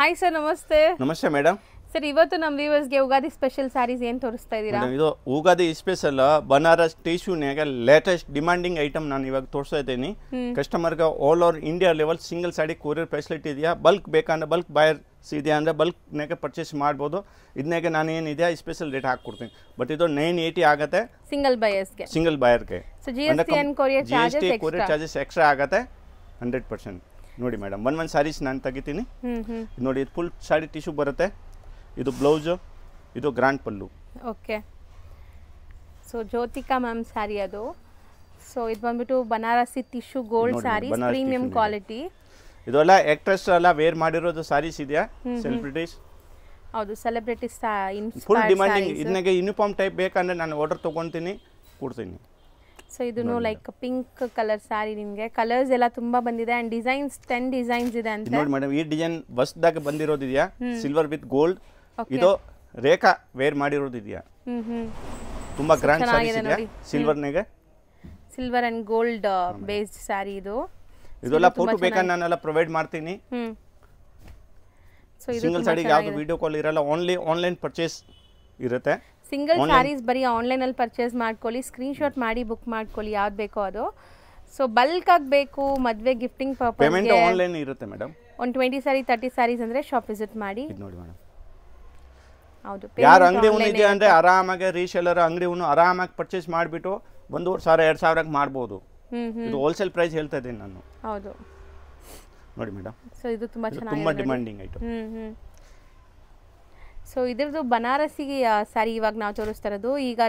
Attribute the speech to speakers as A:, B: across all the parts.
A: Hi sir, ನಮಸ್ತೆ.
B: ನಮಸ್ತೆ madam.
A: Sir, ಇವತ್ತು ನಮ್ಮ ವ್ಯೂವರ್ಸ್ಗೆ ಯುಗಾದಿ ಸ್ಪೆಷಲ್ ಸ್ಯಾರೀಸ್ ಏನು ತೋರಿಸ್ತಾ ಇದ್ದೀರಾ?
B: ಇದು ಯುಗಾದಿ ಸ್ಪೆಷಲ್ ಬನಾರಸ್ ಟಿಶ್ಯೂನಾಗ ಲೇಟೆಸ್ಟ್ ಡಿಮಾಂಡಿಂಗ್ ಐಟಮ್ ನಾನು ಇವಾಗ ತೋರಿಸ್ತಾ ಇದ್ದೀನಿ. ಕಸ್ಟಮರ್ಗೆ all over India level single sari courier facility ಇದೆಯಾ, ಬಲ್ಕ್ ಬೇಕಂದ್ರೆ ಬಲ್ಕ್ ಬಯರ್ಸ್ ಇದೆಯಾ ಅಂದರೆ ಬಲ್ಕ್ನಾಗೆ ಪರ್ಚೇಸ್ ಮಾಡ್ಬೋದು. ಇದನ್ನಾಗೆ ನಾನು ಏನಿದೆಯಾ ಸ್ಪೆಷಲ್ ರೇಟ್ ಹಾಕ್ಕೊಡ್ತೀನಿ. ಬಟ್ ಇದು 980 ಆಗುತ್ತೆ
A: ಸಿಂಗಲ್ ಬಯರ್ಸ್ಗೆ,
B: ಸಿಂಗಲ್ ಬಯರ್ಗೆ.
A: ಕೊರಿಯರ್
B: ಚಾರ್ಜಸ್ ಎಕ್ಸ್ಟ್ರಾ ಆಗುತ್ತೆ 100%. ನೋಡಿ ಮೇಡಮ್, ಒನ್ ಸಾರೀಸ್ ನಾನು ತೆಗಿತೀನಿ. ನೋಡಿ, ಇದು ಫುಲ್ ಸಾಡಿ ಟಿಶ್ಯೂ ಬರುತ್ತೆ. ಇದು ಬ್ಲೌಸು, ಇದು grand pallu.
A: Okay, so Jyothika ma'am sari ಅದು. ಸೊ ಇದು ಬಂದ್ಬಿಟ್ಟು Banarasi tissue gold saris, premium quality.
B: ಇದೆಲ್ಲ ಆಕ್ಟ್ರೆಸ್ ಎಲ್ಲ ವೇರ್ ಮಾಡಿರೋದು ಸಾರೀಸ್ ಇದೆಯಾ, ಸೆಲೆಬ್ರಿಟೀಸ್.
A: ಹೌದು, ಸೆಲೆಬ್ರಿಟೀಸ್
B: ಫುಲ್ ಡಿಮಾಂಡಿಂಗ್. ಇದನ್ನಾಗೆ ಯೂನಿಫಾರ್ಮ್ ಟೈಪ್ ಬೇಕಂದ್ರೆ ನಾನು ಆರ್ಡರ್ ತೊಗೊತೀನಿ, ಕೊಡ್ತೀನಿ.
A: ಸೊ ಇದನ್ನು ಲೈಕ್ ಪಿಂಕ್ ಕಲರ್ ಸ್ಯಾರಿ. ನಿಮಗೆ ಕಲರ್ಸ್ ಎಲ್ಲ ತುಂಬಾ ಬಂದಿದೆ ಅಂಡ್ ಡಿಸೈನ್ಸ್ 10 ಡಿಸೈನ್ಸ್ ಇದೆ ಅಂತ
B: ನೋಡಿ ಮೇಡಮ್. ಈ ಡಿಸೈನ್ ಹೊಸದಾಗಿ ಬಂದಿರೋದು ಇದೆಯಾ, ಸಿಲ್ವರ್ ವಿತ್ ಗೋಲ್ಡ್. ಇದು ರೇಖಾ ವೇರ್ ಮಾಡಿರೋದು ಇದೆಯಾ, ತುಂಬಾ ಗ್ರ್ಯಾಂಡ್ ಸಾರೀಸ್ ಇದೆಯಾ ಸಿಲ್ವರ್ನಾಗೆ.
A: Silver and gold based sari ಇದು.
B: ಇದೆಲ್ಲ ಫೋಟೋ ಬೇಕಾದ್ರೆ ನಾನೆಲ್ಲ ಪ್ರೊವೈಡ್ ಮಾಡ್ತೀನಿ.
A: ಸೊ ಇದು
B: ಸಿಂಗಲ್ ಸಾಡಿಗೆ ಯಾವುದು ವಿಡಿಯೋ ಕಾಲ್ ಇರಲ್ಲ, ಓನ್ಲಿ ಆನ್ಲೈನ್ ಪರ್ಚೇಸ್ ಇರುತ್ತೆ.
A: ಸಿಂಗಲ್ ಸ್ಯಾರೀಸ್ ಬರೀ ಆನ್ಲೈನಲ್ಲಿ ಪರ್ಚೇಸ್ ಮಾಡ್ಕೊಳ್ಳಿ, ಸ್ಕ್ರೀನ್ಶಾಟ್ ಮಾಡಿ ಬುಕ್ ಮಾಡ್ಕೊಳ್ಳಿ, ಯಾವ್ದು ಬೇಕೋ ಅದು. ಸೊ ಬಲ್ಕ್ ಆಗಬೇಕು, ಮದುವೆ ಗಿಫ್ಟಿಂಗ್ ಪರ್ಪಸ್
B: ಪೇಮೆಂಟ್ ಆನ್ಲೈನ್ ಇರುತ್ತೆ ಮೇಡಮ್.
A: ಒಂದು 20 ಸ್ಯಾರಿ 30 ಸ್ಯಾರೀಸ್ ಅಂದರೆ ಶಾಪ್ ವಿಸಿಟ್ ಮಾಡಿ.
B: ನೋಡಿ ಮೇಡಮ್,
A: ಹೌದು,
B: ಯಾರು ಅಂಗಡಿ ಇದೆ ಅಂದರೆ ಆರಾಮಾಗಿ ರೀಸೇಲರ್ ಅಂಗಡಿ ಆರಾಮಾಗಿ ಪರ್ಚೇಸ್ ಮಾಡಿಬಿಟ್ಟು 1,500 2,000ಕ್ಕೆ ಮಾಡ್ಬೋದು. ಇದು ಹೋಲ್ಸೇಲ್ ಪ್ರೈಸ್ ಹೇಳ್ತಾ ಇದ್ದೀನಿ ನಾನು.
A: ಹೌದು,
B: ನೋಡಿ ಮೇಡಮ್.
A: ಸೊ ಇದು ತುಂಬಾ ಚೆನ್ನಾಗಿದೆ,
B: ತುಂಬಾ ಡಿಮಾಂಡಿಂಗ್ ಐಟಮ್.
A: ಸೊ ಇದ್ರದ್ದು ಬನಾರಸಿ ಸ್ಯಾರಿ ಇವಾಗ ನಾವು ತೋರಿಸ್ತಾ ಇರೋದು. ಈಗ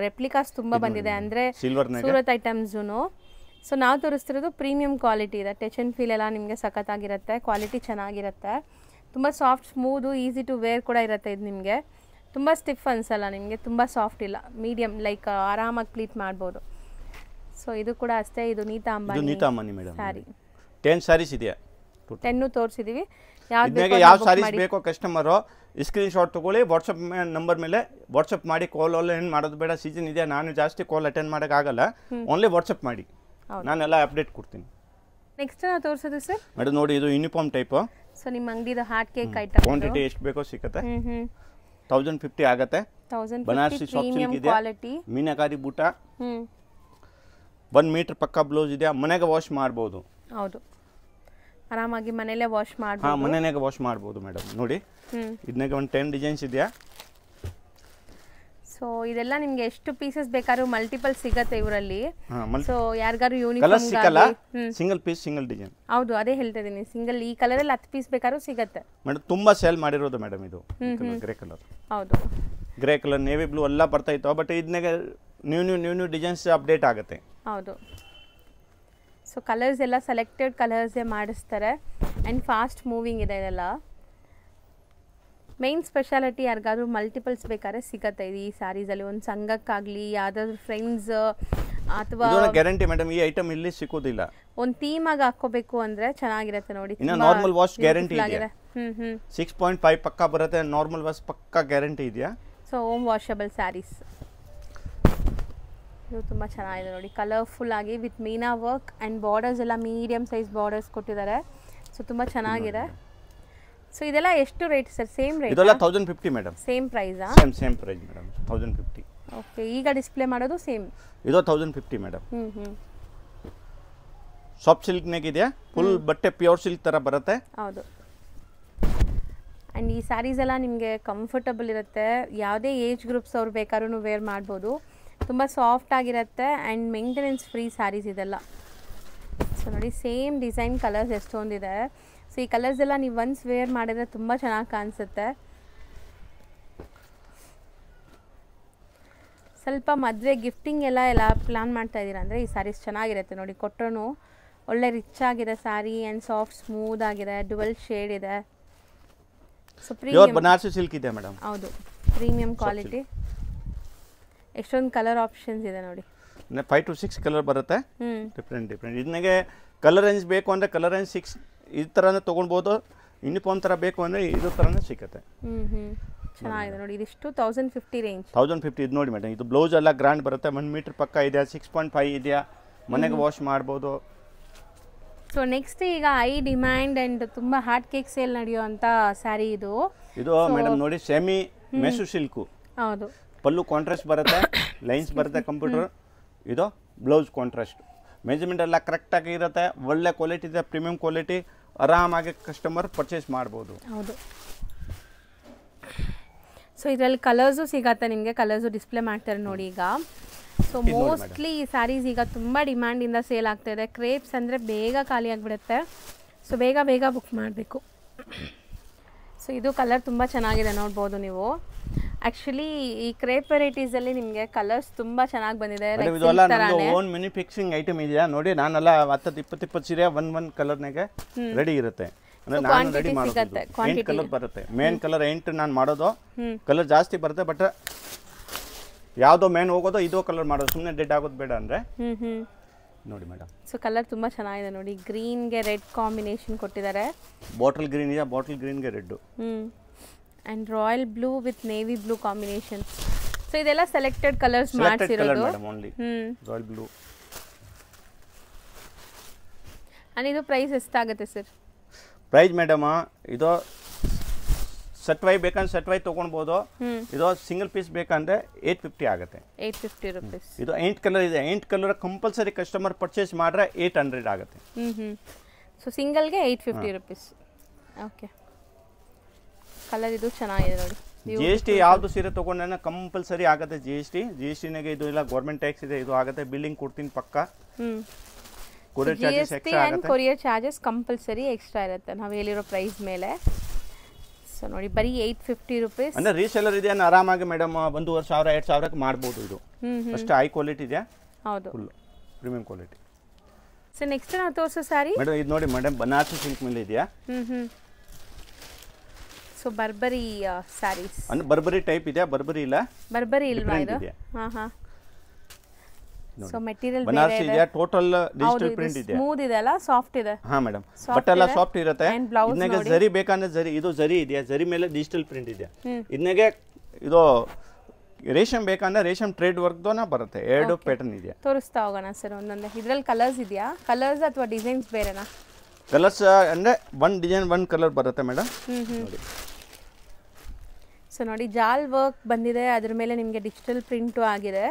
A: ರೆಪ್ಲಿಕಾಸ್ ತುಂಬಾ ಬಂದಿದೆ, ಅಂದರೆ ಸೂರತ್ ಐಟಮ್ಸು. ಸೊ ನಾವು ತೋರಿಸ್ತಿರೋದು ಪ್ರೀಮಿಯಂ ಕ್ವಾಲಿಟಿ ಇದೆ. ಟಚ್ ಆ್ಯಂಡ್ ಫೀಲ್ ಎಲ್ಲ ನಿಮಗೆ ಸಖತ್ತಾಗಿರುತ್ತೆ, ಕ್ವಾಲಿಟಿ ಚೆನ್ನಾಗಿರುತ್ತೆ, ತುಂಬ ಸಾಫ್ಟ್ ಸ್ಮೂದು, ಈಸಿ ಟು ವೇರ್ ಕೂಡ ಇರುತ್ತೆ. ಇದು ನಿಮಗೆ ತುಂಬ ಸ್ಟಿಫ್ ಅನ್ಸಲ್ಲ, ನಿಮಗೆ ತುಂಬ ಸಾಫ್ಟ್ ಇಲ್ಲ, ಮೀಡಿಯಮ್ ಲೈಕ್ ಆರಾಮಾಗಿ ಪ್ಲೀಟ್ ಮಾಡ್ಬೋದು. ಸೊ ಇದು ಕೂಡ ಅಷ್ಟೇ, ಇದು ನೀತಾ ಅಂಬಾನಿ
B: ಮೇಡಮ್
A: ಸ್ಯಾರಿ.
B: 10 ಸ್ಯಾರೀಸ್ ಇದೆಯಾ,
A: 10 ತೋರಿಸಿದೀವಿ.
B: ಯಾವ ಸಾರೀಸ್ ಬೇಕೋ ಕಸ್ಟಮರು ಸ್ಕ್ರೀನ್ ಶಾಟ್ ತೊಗೊಳ್ಳಿ, ವಾಟ್ಸಪ್ ನಂಬರ್ ಮೇಲೆ ವಾಟ್ಸಪ್ ಮಾಡಿ. ಕಾಲ್ ಏನು ಮಾಡೋದು ಬೇಡ, ಸೀಸನ್ ಇದೆ, ನಾನು ಜಾಸ್ತಿ ಕಾಲ್ ಅಟೆಂಡ್ ಮಾಡೋಕ್ಕಾಗಲ್ಲ. ಓನ್ಲಿ ವಾಟ್ಸಪ್ ಮಾಡಿ, ನಾನೆಲ್ಲ ಅಪ್ಡೇಟ್ ಕೊಡ್ತೀನಿ.
A: ನೆಕ್ಸ್ಟ್ ನಾವು ತೋರಿಸೋದು ಸರ್
B: ಮೇಡಮ್, ನೋಡಿ ಇದು ಯೂನಿಫಾರ್ಮ್ ಟೈಪು.
A: ಸೊ ನಿಮ್ಮ ಅಂಗಡಿದು ಹಾರ್ಟ್ ಕೇಕ್ ಐಟಮ್
B: ಕ್ವಾಂಟಿಟಿ ಎಷ್ಟು ಬೇಕೋ ಸಿಗುತ್ತೆ. 1050 ಆಗುತ್ತೆ. ಬನಾರಸಿ ಸಾಫ್ಟ್ ಸಿಲ್ಕ್ ಇದೆ, ಮೀನಾಕಾರಿ ಬೂಟ, 1 ಮೀಟರ್ ಪಕ್ಕ ಬ್ಲೌಸ್ ಇದೆ. ಮನೆಗೆ ವಾಶ್ ಮಾಡ್ಬೋದು.
A: ಹೌದು, ಆರಾಮಾಗಿ ಮನೆಯಲ್ಲೇ ವಾಶ್ ಮಾಡ್ಬೋದು.
B: ಮನೆಯಾಗೆ ವಾಶ್ ಮಾಡ್ಬೋದು ಮೇಡಮ್. ನೋಡಿ, ಇದನ್ನಾಗೆ ಒಂದು 10 ಡಿಸೈನ್ಸ್ ಇದೆಯಾ.
A: ಸೊ ಇದೆಲ್ಲ ನಿಮ್ಗೆ ಎಷ್ಟು ಪೀಸಸ್ ಬೇಕಾದ್ರೂ ಮಲ್ಟಿಪಲ್ ಸಿಗತ್ತೆ ಇವರಲ್ಲಿ. ಸೊ ಯಾರಿಗಾರು ಯೂನಿಫಾರ್ಮ್
B: ಸಿಗಲ್ಲ, ಸಿಂಗಲ್ ಪೀಸ್ ಸಿಂಗಲ್ ಡಿಸೈನ್.
A: ಹೌದು, ಅದೇ ಹೇಳ್ತಾ ಇದೀನಿ, ಸಿಂಗಲ್ ಈ ಕಲರ್ ಅಲ್ಲಿ 10 ಪೀಸ್ ಬೇಕಾದ್ರೂ ಸಿಗತ್ತೆ
B: ಮೇಡಮ್. ತುಂಬಾ ಸೇಲ್ ಮಾಡಿರೋದು ಮೇಡಮ್ ಇದು. ಗ್ರೇ ಕಲರ್,
A: ಹೌದು,
B: ಗ್ರೇ ಕಲರ್, ನೇವಿ ಬ್ಲೂ ಎಲ್ಲ ಬರ್ತಾ ಇತ್ತು. ಬಟ್ ಇದನ್ನಾಗೆ ನ್ಯೂ ಡಿಸೈನ್ಸ್ ಅಪ್ಡೇಟ್ ಆಗುತ್ತೆ.
A: ಹೌದು. ಸೊ ಕಲರ್ಸ್ ಎಲ್ಲ ಸೆಲೆಕ್ಟೆಡ್ ಕಲರ್ಸೇ ಮಾಡಿಸ್ತಾರೆ ಆ್ಯಂಡ್ ಫಾಸ್ಟ್ ಮೂವಿಂಗ್ ಇದೆ ಇದೆಲ್ಲ. ಮೈನ್ ಸ್ಪೆಷಾಲಿಟಿ ಯಾರಿಗಾದ್ರೂ ಮಲ್ಟಿಪಲ್ಸ್ ಬೇಕಾದ್ರೆ ಸಿಗತ್ತೆ ಇದು ಈ ಸ್ಯಾರೀಸಲ್ಲಿ. ಒಂದು ಸಂಘಕ್ಕಾಗಲಿ, ಯಾವ್ದಾದ್ರು ಫ್ರೆಂಡ್ಸ್ ಅಥವಾ
B: ಗ್ಯಾರಂಟಿ ಮೇಡಮ್, ಈ ಐಟಮ್ ಇಲ್ಲಿ ಸಿಗೋದಿಲ್ಲ.
A: ಒಂದು ಥೀಮಾಗಿ ಹಾಕೋಬೇಕು ಅಂದರೆ ಚೆನ್ನಾಗಿರುತ್ತೆ. ನೋಡಿ,
B: ನಾರ್ಮಲ್ ವಾಶ್ ಗ್ಯಾರಂಟಿ ಇದೆ. 6.5 ಪಕ್ಕ ಬರುತ್ತೆ. ನಾರ್ಮಲ್ ವಾಶ್ ಪಕ್ಕ ಗ್ಯಾರಂಟಿ ಇದೆಯಾ.
A: ಸೊ ಹೋಮ್ ವಾಷಬಲ್ ಸ್ಯಾರೀಸ್ ಇದು ತುಂಬ ಚೆನ್ನಾಗಿದೆ ನೋಡಿ, ಕಲರ್ಫುಲ್ ಆಗಿ with Meena work and borders ಎಲ್ಲ ಮೀಡಿಯಮ್ ಸೈಜ್ ಬಾರ್ಡರ್ಸ್ ಕೊಟ್ಟಿದ್ದಾರೆ. ಸೊ ತುಂಬ ಚೆನ್ನಾಗಿದೆ. ಸೊ ಇದೆಲ್ಲ ಎಷ್ಟು ರೇಟ್ ಸರ್? Same rate?
B: ಇದೆಲ್ಲ 1050 ಮೇಡಮ್.
A: ಸೇಮ್ ಪ್ರೈಸಾ?
B: Same price madam, 1050.
A: ಓಕೆ, ಈಗ ಡಿಸ್ಪ್ಲೇ ಮಾಡೋದು ಸೇಮ್.
B: ಇದು 1050 ಮೇಡಮ್. ಸಾಫ್ಟ್ ಸಿಲ್ಕ್ನಾಗ ಇದೆಯಾ, ಫುಲ್ ಬಟ್ಟೆ ಪ್ಯೂರ್ ಸಿಲ್ಕ್ ಥರ ಬರುತ್ತೆ.
A: ಹೌದು, ಆ್ಯಂಡ್ ಈ ಸ್ಯಾರೀಸ್ ಎಲ್ಲ ನಿಮಗೆ ಕಂಫರ್ಟಬಲ್ ಇರುತ್ತೆ. ಯಾವುದೇ ಏಜ್ ಗ್ರೂಪ್ಸ್ ಅವ್ರು ಬೇಕಾದ್ರೂ ವೇರ್ ಮಾಡ್ಬೋದು. ತುಂಬ ಸಾಫ್ಟ್ ಆಗಿರುತ್ತೆ ಆ್ಯಂಡ್ ಮೇಂಟೆನೆನ್ಸ್ ಫ್ರೀ ಸ್ಯಾರೀಸ್ ಇದೆಲ್ಲ. ಸೊ ನೋಡಿ, ಸೇಮ್ ಡಿಸೈನ್ ಕಲರ್ಸ್ ಎಷ್ಟೊಂದಿದೆ. ಸೊ ಈ ಕಲರ್ಸ್ ಎಲ್ಲ ನೀವು ಒನ್ಸ್ ವೇರ್ ಮಾಡಿದ್ರೆ ತುಂಬ ಚೆನ್ನಾಗಿ ಕಾಣಿಸುತ್ತೆ. ಸ್ವಲ್ಪ ಮದುವೆ ಗಿಫ್ಟಿಂಗ್ ಎಲ್ಲ ಪ್ಲಾನ್ ಮಾಡ್ತಾ ಇದ್ದೀರಾ ಅಂದರೆ ಈ ಸ್ಯಾರೀಸ್ ಚೆನ್ನಾಗಿರುತ್ತೆ ನೋಡಿ. ಕೊಟ್ಟರು ಒಳ್ಳೆ ರಿಚ್ ಆಗಿದೆ ಸ್ಯಾರಿ ಆ್ಯಂಡ್ ಸಾಫ್ಟ್ ಸ್ಮೂತ್ ಆಗಿದೆ, ಡುವೆಲ್ ಶೇಡ್ ಇದೆ. ಸೊ ಪ್ರೀಮಿಯಂ
B: ಬನಾರಸಿ ಸಿಲ್ಕ್ ಇದೆ ಮೇಡಮ್.
A: ಹೌದು, ಪ್ರೀಮಿಯಂ ಕ್ವಾಲಿಟಿ. ಎಷ್ಟೊಂದು ಕಲರ್ ಆಪ್ಷನ್ಸ್ ಇದೆ ನೋಡಿ.
B: 5 to 6 ಕಲರ್ ಬರುತ್ತೆ, ಡಿಫ್ರೆಂಟ್. ಇದನ್ನಾಗೆ ಕಲರ್ ರೇಂಜ್ ಬೇಕು ಅಂದರೆ ಕಲರ್ ರೇಂಜ್ 6 ಈ ಥರನೇ ತೊಗೊಳ್ಬೋದು. ಯೂನಿಫಾರ್ಮ್ ಥರ ಬೇಕು ಅಂದರೆ ಇದು ಥರನೇ ಸಿಗುತ್ತೆ.
A: ಚೆನ್ನಾಗಿದೆ ನೋಡಿ. ಇದಿಷ್ಟು 1050 ರೇಂಜ್.
B: 1050 ಇದು ನೋಡಿ ಮೇಡಮ್. ಇದು ಬ್ಲೌಸ್ ಎಲ್ಲ ಗ್ರ್ಯಾಂಡ್ ಬರುತ್ತೆ. 1 ಮೀಟರ್ ಪಕ್ಕ ಇದೆಯಾ, 6.5 ಇದೆಯಾ, ಮನೆಗೆ ವಾಶ್ ಮಾಡ್ಬೋದು.
A: ಸೊ ನೆಕ್ಸ್ಟ್ ಈಗ ಹೈ ಡಿಮ್ಯಾಂಡ್ ಅಂಡ್ ತುಂಬಾ ಹಾಟ್ ಕೇಕ್ ಸೇಲ್ ನಡೆಯುವಂತ ಸ್ಯಾರಿ ಇದು
B: ಮೇಡಮ್ ನೋಡಿ ಸೆಮಿ ಮೆಸು ಸಿಲ್ಕು.
A: ಹೌದು.
B: ಪಲ್ಲು ಕಾಂಟ್ರಾಸ್ಟ್ ಬರುತ್ತೆ, ಲೈನ್ಸ್ ಬರುತ್ತೆ ಕಂಪ್ಯೂಟರ್. ಇದು ಬ್ಲೌಸ್ ಕಾಂಟ್ರಾಸ್ಟ್. ಮೆಜರ್ಮೆಂಟ್ ಎಲ್ಲ ಕರೆಕ್ಟಾಗಿ ಇರುತ್ತೆ, ಒಳ್ಳೆ ಕ್ವಾಲಿಟಿ ಇದೆ, ಪ್ರೀಮಿಯಂ ಕ್ವಾಲಿಟಿ. ಆರಾಮಾಗಿ ಕಸ್ಟಮರ್ ಪರ್ಚೇಸ್ ಮಾಡ್ಬೋದು.
A: ಹೌದು. ಸೊ ಇದರಲ್ಲಿ ಕಲರ್ಸು ಸಿಗತ್ತೆ ನಿಮಗೆ, ಕಲರ್ಸು ಡಿಸ್ಪ್ಲೇ ಮಾಡ್ತಾರೆ ನೋಡಿ ಈಗ. ಸೊ ಮೋಸ್ಟ್ಲಿ ಈ ಸ್ಯಾರೀಸ್ ಈಗ ತುಂಬ ಡಿಮ್ಯಾಂಡಿಂದ ಸೇಲ್ ಆಗ್ತಾ ಇದೆ. ಕ್ರೇಪ್ಸ್ ಅಂದರೆ ಬೇಗ ಖಾಲಿ ಆಗಿಬಿಡುತ್ತೆ, ಸೊ ಬೇಗ ಬೇಗ ಬುಕ್ ಮಾಡಬೇಕು. ಸೊ ಇದು ಕಲರ್ ತುಂಬ ಚೆನ್ನಾಗಿದೆ ನೋಡ್ಬೋದು ನೀವು. ಆ್ಯಕ್ಚುಲಿ ಈ ಕ್ರೇಪ್ ವೆರೈಟೀಸಲ್ಲಿ ನಿಮಗೆ ಕಲರ್ಸ್ ತುಂಬ ಚೆನ್ನಾಗಿ ಬಂದಿದೆ.
B: ಓನ್ ಮ್ಯಾನುಫ್ಯಾಕ್ಚರಿಂಗ್ ಐಟಮ್ ಇದೆಯಾ ನೋಡಿ. ನಾನೆಲ್ಲ 10-20 ಸೀರೆ ಒಂದ್ ಕಲರ್ನಾಗೆ ರೆಡಿ ಇರುತ್ತೆ. ಅಂದ್ರೆ ನಾನು ರೆಡಿ ಮಾಡೋದು 8 ಕಲರ್ ಬರುತ್ತೆ. ಮೇನ್ ಕಲರ್ 8 ನಾನು ಮಾಡೋದು. ಕಲರ್ ಜಾಸ್ತಿ ಬರುತ್ತೆ, ಬಟ್ ಯಾವುದೋ ಮೇನ್ ಹೋಗೋದು ಇದೋ ಕಲರ್ ಮಾಡೋದು, ಸುಮ್ಮನೆ ಡೆಡ್ ಆಗೋದು ಬೇಡ ಅಂದರೆ ನೋಡಿ ಮೇಡಮ್.
A: ಸೊ ಕಲರ್ ತುಂಬ ಚೆನ್ನಾಗಿದೆ ನೋಡಿ. ಗ್ರೀನ್ಗೆ ರೆಡ್ ಕಾಂಬಿನೇಷನ್ ಕೊಟ್ಟಿದ್ದಾರೆ.
B: ಬಾಟಲ್ ಗ್ರೀನ್ ಇದೆ, ಬಾಟಲ್ ಗ್ರೀನ್ಗೆ red.
A: And royal blue with navy blue combination. So ಇದೆಲ್ಲ ಸೆಲೆಕ್ಟೆಡ್ ಕಲರ್ಸ್ ಮಾಡಿಸಿರೋದು.
B: Royal blue.
A: ಆ್ಯಂಡ್ ಇದು ಪ್ರೈಸ್ ಎಷ್ಟಾಗುತ್ತೆ ಸರ್?
B: ಪ್ರೈಸ್ ಮೇಡಮ್ ಇದು ಸೆಟ್ ವೈ ಬೇಕಂದ್ರೆ ಸೆಟ್ ವೈ ತೊಗೊಳ್ಬೋದು. ಇದು ಸಿಂಗಲ್ ಪೀಸ್ ಬೇಕಂದ್ರೆ 850 ಆಗುತ್ತೆ.
A: 850 rupees.
B: ಇದು 8 ಕಲರ್ ಇದೆ. 8 ಕಲರ್ ಕಂಪಲ್ಸರಿ ಕಸ್ಟಮರ್ ಪರ್ಚೇಸ್ ಮಾಡ್ರೆ 800 ಆಗುತ್ತೆ.
A: ಸೊ ಸಿಂಗಲ್ಗೆ 850 rupees. ಓಕೆ. ಕಲರ್ ಇದು ಚೆನ್ನಾಗಿದೆ ನೋಡಿ.
B: GST ಯಾವುದು ಸೀರೆ ತೊಗೊಂಡ್ರೆ ಕಂಪಲ್ಸರಿ ಆಗುತ್ತೆ. GST-ನಾಗೆ ಇದು ಇಲ್ಲ, ಗೌರ್ಮೆಂಟ್ ಟ್ಯಾಕ್ಸ್ ಇದೆ, ಇದು ಆಗುತ್ತೆ. ಬಿಲ್ಲಿಂಗ್ ಕೊಡ್ತೀನಿ ಪಕ್ಕ. ಕೊರಿಯರ್ ಚಾರ್ಜಸ್ ಎಕ್ಸ್ಟ್ರಾ ಆಗುತ್ತೆ.
A: ಕೊರಿಯರ್ ಚಾರ್ಜಸ್ ಕಂಪಲ್ಸರಿ ಎಕ್ಸ್ಟ್ರಾ ಇರುತ್ತೆ ನಾವು ಹೇಳಿರೋ ಪ್ರೈಸ್ ಮೇಲೆ. ಸೊ ನೋಡಿ ಬರೀ 850 rupees.
B: ಅಂದ್ರೆ ರೀಸೆಲ್ಲರ್ ಇದೆ ಆರಾಮಾಗಿ ಮೇಡಮ್ 1,500 2,000ಕ್ಕೆ ಮಾಡ್ಬೋದು. ಇದು ಅಷ್ಟು ಹೈ ಕ್ವಾಲಿಟಿ ಇದೆ.
A: ಹೌದು,
B: full premium quality.
A: So next ನಾವು ತೋರಿಸೋ ಸ್ಯಾರಿ
B: ಮೇಡಮ್ ಇದು ನೋಡಿ ಮೇಡಮ್, ಬನಾರಸಿ ಸಿಲ್ಕ್ ಮೇಲೆ ಇದೆಯಾ.
A: ಸೊ ಬರ್ಬರಿ ಸ್ಯಾರೀಸ್
B: ಅಂದ್ರೆ ಬರ್ಬರಿ ಟೈಪ್ ಇದೆ. ಬರ್ಬರಿ ಇಲ್ಲ,
A: ಬರ್ಬರಿ ಇಲ್ವಾ ಇದು? ಸೊ ಮೆಟೀರಿಯಲ್
B: ಬನಾರಸಿ ಇದೆ. ಟೋಟಲ್ ಡಿಜಿಟಲ್ ಪ್ರಿಂಟ್ ಇದೆ.
A: ಸ್ಮೂತ್ ಇದೆ ಅಲ್ಲ, ಸಾಫ್ಟ್ ಇದೆ.
B: ಹಾ ಮೇಡಮ್, ಬಟ್ ಎಲ್ಲ ಸಾಫ್ಟ್ ಇರುತ್ತೆ. ಇದನ್ನಾಗೆ ಜರಿ ಬೇಕಂದ್ರೆ ಜರಿ, ಇದು ಜರಿ ಇದೆಯಾ, ಜರಿ ಮೇಲೆ ಡಿಜಿಟಲ್ ಪ್ರಿಂಟ್ ಇದೆ. ಇದನ್ನಾಗೆ ಇದು ರೇಷಮ್ ಬೇಕಂದ್ರೆ ರೇಷಮ್ ಟ್ರೇಡ್ ವರ್ಕ್ದೋನ ಬರುತ್ತೆ. 2 ಪ್ಯಾಟರ್ನ್ ಇದೆ.
A: ತೋರಿಸ್ತಾ ಹೋಗೋಣ ಸರ್ ಒಂದೊಂದೇ. ಇದರಲ್ಲಿ ಕಲರ್ಸ್ ಇದೆಯಾ? ಕಲರ್ಸ್ ಅಥವಾ ಡಿಸೈನ್ಸ್ ಬೇರೆನಾ?
B: ಕಲರ್ಸ್ ಅಂದ್ರೆ 1 ಡಿಸೈನ್ 1 ಕಲರ್ ಬರುತ್ತೆ ಮೇಡಮ್. ನೋಡಿ.
A: ಸೊ ನೋಡಿ ಜಾಲ್ ವರ್ಕ್ ಬಂದಿದೆ, ಅದ್ರ ಮೇಲೆ ನಿಮಗೆ ಡಿಜಿಟಲ್ ಪ್ರಿಂಟು ಆಗಿದೆ.